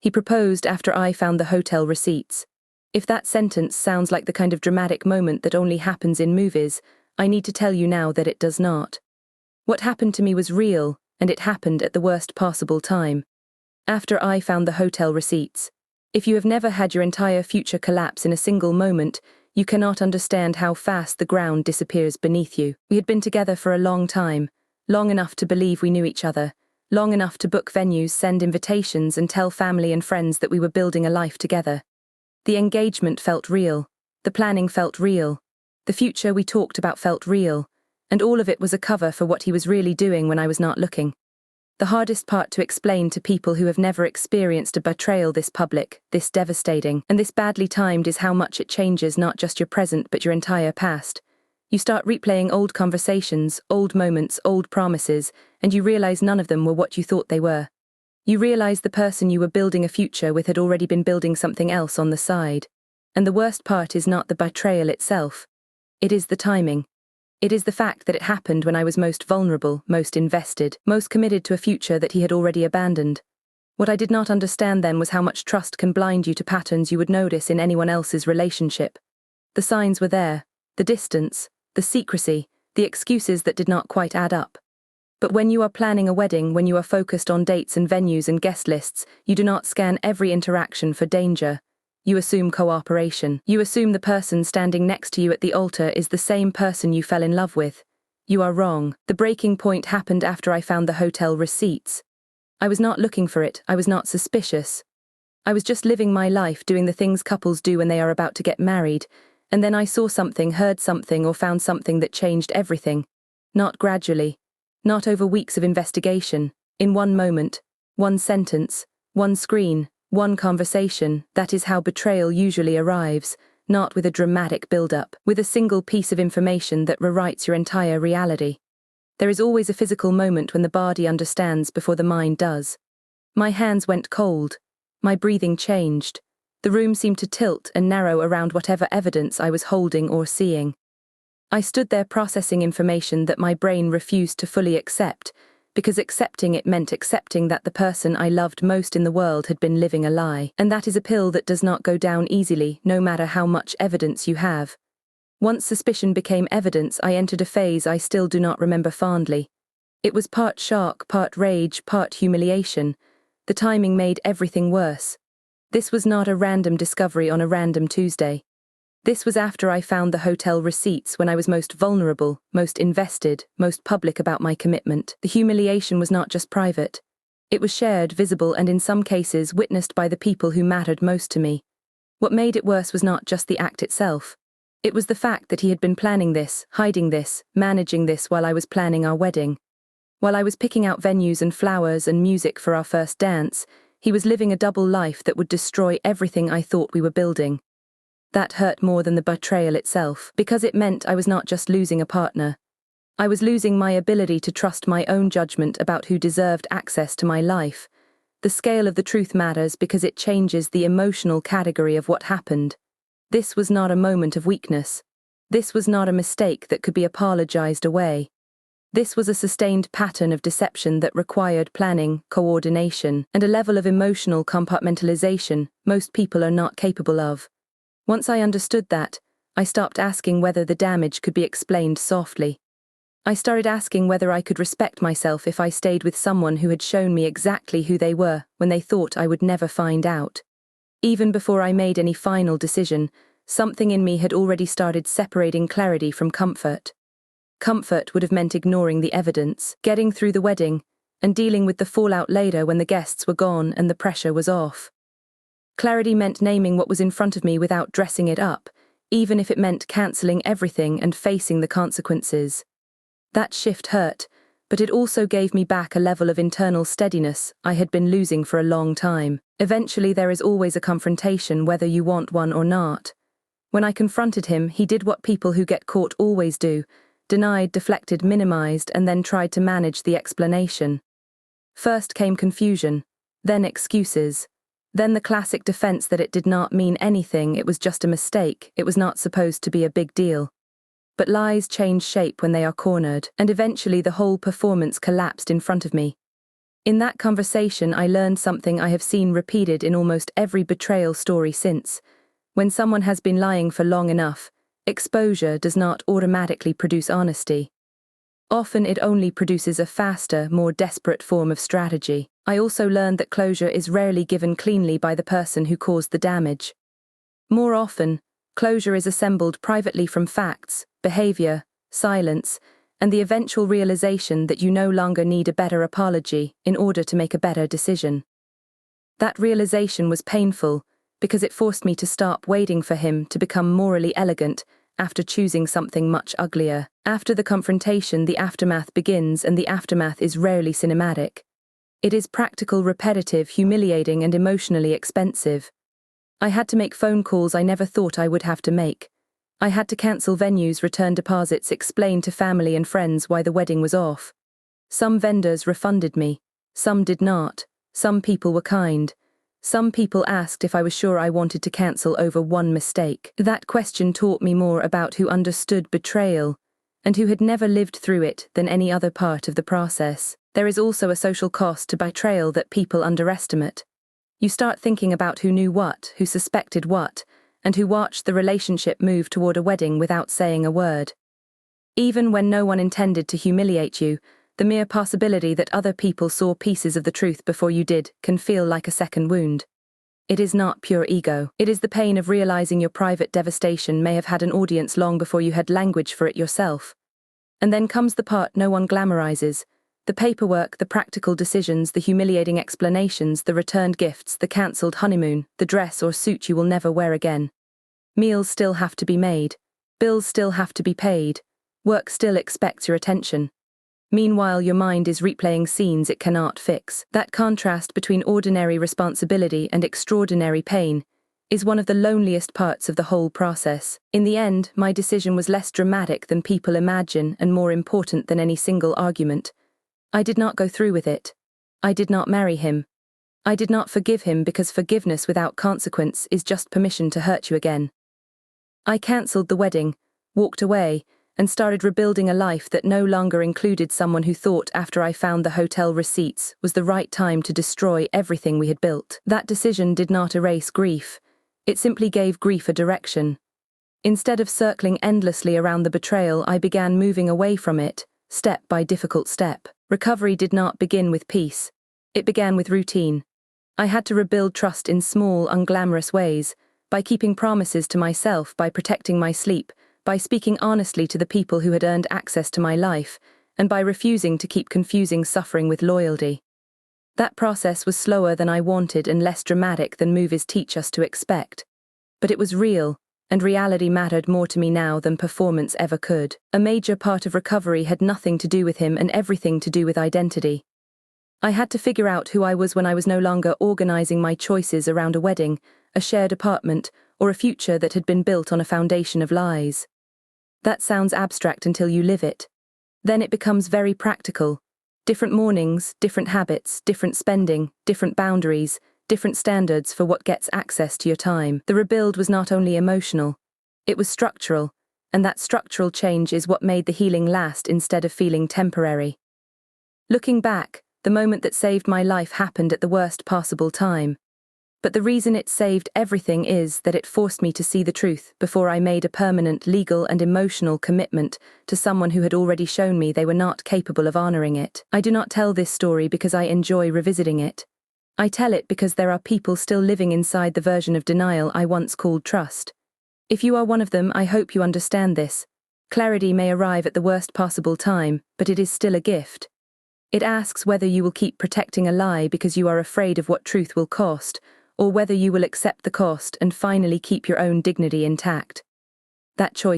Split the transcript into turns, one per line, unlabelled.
He proposed after I found the hotel receipts. If that sentence sounds like the kind of dramatic moment that only happens in movies, I need to tell you now that it does not. What happened to me was real, and it happened at the worst possible time. After I found the hotel receipts. If you have never had your entire future collapse in a single moment, you cannot understand how fast the ground disappears beneath you. We had been together for a long time, long enough to believe we knew each other, long enough to book venues, send invitations, and tell family and friends that we were building a life together. The engagement felt real, the planning felt real, the future we talked about felt real, and all of it was a cover for what he was really doing when I was not looking. The hardest part to explain to people who have never experienced a betrayal this public, this devastating, and this badly timed is how much it changes not just your present but your entire past. You start replaying old conversations, old moments, old promises, and you realize none of them were what you thought they were. You realize the person you were building a future with had already been building something else on the side. And the worst part is not the betrayal itself. It is the timing. It is the fact that it happened when I was most vulnerable, most invested, most committed to a future that he had already abandoned. What I did not understand then was how much trust can blind you to patterns you would notice in anyone else's relationship. The signs were there, the distance, the secrecy, the excuses that did not quite add up. But when you are planning a wedding, when you are focused on dates and venues and guest lists, you do not scan every interaction for danger. You assume cooperation. You assume the person standing next to you at the altar is the same person you fell in love with. You are wrong. The breaking point happened after I found the hotel receipts. I was not looking for it. I was not suspicious. I was just living my life, doing the things couples do when they are about to get married, and then I saw something, heard something, or found something that changed everything. Not gradually. Not over weeks of investigation. In one moment. One sentence. One screen. One conversation. That is how betrayal usually arrives, not with a dramatic build-up, with a single piece of information that rewrites your entire reality. There is always a physical moment when the body understands before the mind does. My hands went cold. My breathing changed. The room seemed to tilt and narrow around whatever evidence I was holding or seeing. I stood there processing information that my brain refused to fully accept, because accepting it meant accepting that the person I loved most in the world had been living a lie, and that is a pill that does not go down easily, no matter how much evidence you have. Once suspicion became evidence, I entered a phase I still do not remember fondly. It was part shock, part rage, part humiliation. The timing made everything worse. This was not a random discovery on a random Tuesday. This was after I found the hotel receipts, when I was most vulnerable, most invested, most public about my commitment. The humiliation was not just private. It was shared, visible, and in some cases witnessed by the people who mattered most to me. What made it worse was not just the act itself. It was the fact that he had been planning this, hiding this, managing this while I was planning our wedding. While I was picking out venues and flowers and music for our first dance, he was living a double life that would destroy everything I thought we were building. That hurt more than the betrayal itself, because it meant I was not just losing a partner. I was losing my ability to trust my own judgment about who deserved access to my life. The scale of the truth matters because it changes the emotional category of what happened. This was not a moment of weakness. This was not a mistake that could be apologized away. This was a sustained pattern of deception that required planning, coordination, and a level of emotional compartmentalization most people are not capable of. Once I understood that, I stopped asking whether the damage could be explained softly. I started asking whether I could respect myself if I stayed with someone who had shown me exactly who they were when they thought I would never find out. Even before I made any final decision, something in me had already started separating clarity from comfort. Comfort would have meant ignoring the evidence, getting through the wedding, and dealing with the fallout later when the guests were gone and the pressure was off. Clarity meant naming what was in front of me without dressing it up, even if it meant cancelling everything and facing the consequences. That shift hurt, but it also gave me back a level of internal steadiness I had been losing for a long time. Eventually there is always a confrontation, whether you want one or not. When I confronted him, he did what people who get caught always do: denied, deflected, minimized, and then tried to manage the explanation. First came confusion, then excuses. Then the classic defense that it did not mean anything, it was just a mistake, it was not supposed to be a big deal. But lies change shape when they are cornered, and eventually the whole performance collapsed in front of me. In that conversation, I learned something I have seen repeated in almost every betrayal story since. When someone has been lying for long enough, exposure does not automatically produce honesty. Often it only produces a faster, more desperate form of strategy. I also learned that closure is rarely given cleanly by the person who caused the damage. More often, closure is assembled privately from facts, behavior, silence, and the eventual realization that you no longer need a better apology in order to make a better decision. That realization was painful because it forced me to stop waiting for him to become morally elegant after choosing something much uglier. After the confrontation, the aftermath begins, and the aftermath is rarely cinematic. It is practical, repetitive, humiliating, and emotionally expensive. I had to make phone calls I never thought I would have to make. I had to cancel venues, return deposits, explain to family and friends why the wedding was off. Some vendors refunded me, some did not. Some people were kind. Some people asked if I was sure I wanted to cancel over one mistake. That question taught me more about who understood betrayal and who had never lived through it than any other part of the process. There is also a social cost to betrayal that people underestimate. You start thinking about who knew what, who suspected what, and who watched the relationship move toward a wedding without saying a word. Even when no one intended to humiliate you, the mere possibility that other people saw pieces of the truth before you did can feel like a second wound. It is not pure ego. It is the pain of realizing your private devastation may have had an audience long before you had language for it yourself. And then comes the part no one glamorizes. The paperwork, the practical decisions, the humiliating explanations, the returned gifts, the cancelled honeymoon, the dress or suit you will never wear again. Meals still have to be made. Bills still have to be paid. Work still expects your attention. Meanwhile, your mind is replaying scenes it cannot fix. That contrast between ordinary responsibility and extraordinary pain is one of the loneliest parts of the whole process. In the end, my decision was less dramatic than people imagine and more important than any single argument. I did not go through with it. I did not marry him. I did not forgive him because forgiveness without consequence is just permission to hurt you again. I cancelled the wedding, walked away, and started rebuilding a life that no longer included someone who thought after I found the hotel receipts was the right time to destroy everything we had built. That decision did not erase grief. It simply gave grief a direction. Instead of circling endlessly around the betrayal, I began moving away from it, step by difficult step. Recovery did not begin with peace. It began with routine. I had to rebuild trust in small, unglamorous ways, by keeping promises to myself, by protecting my sleep, by speaking honestly to the people who had earned access to my life, and by refusing to keep confusing suffering with loyalty. That process was slower than I wanted and less dramatic than movies teach us to expect. But it was real, and reality mattered more to me now than performance ever could. A major part of recovery had nothing to do with him and everything to do with identity. I had to figure out who I was when I was no longer organizing my choices around a wedding, a shared apartment, or a future that had been built on a foundation of lies. That sounds abstract until you live it. Then it becomes very practical. Different mornings, different habits, different spending, different boundaries, different standards for what gets access to your time. The rebuild was not only emotional, it was structural, and that structural change is what made the healing last instead of feeling temporary. Looking back, the moment that saved my life happened at the worst possible time. But the reason it saved everything is that it forced me to see the truth before I made a permanent legal and emotional commitment to someone who had already shown me they were not capable of honoring it. I do not tell this story because I enjoy revisiting it. I tell it because there are people still living inside the version of denial I once called trust. If you are one of them, I hope you understand this. Clarity may arrive at the worst possible time, but it is still a gift. It asks whether you will keep protecting a lie because you are afraid of what truth will cost, or whether you will accept the cost and finally keep your own dignity intact. That choice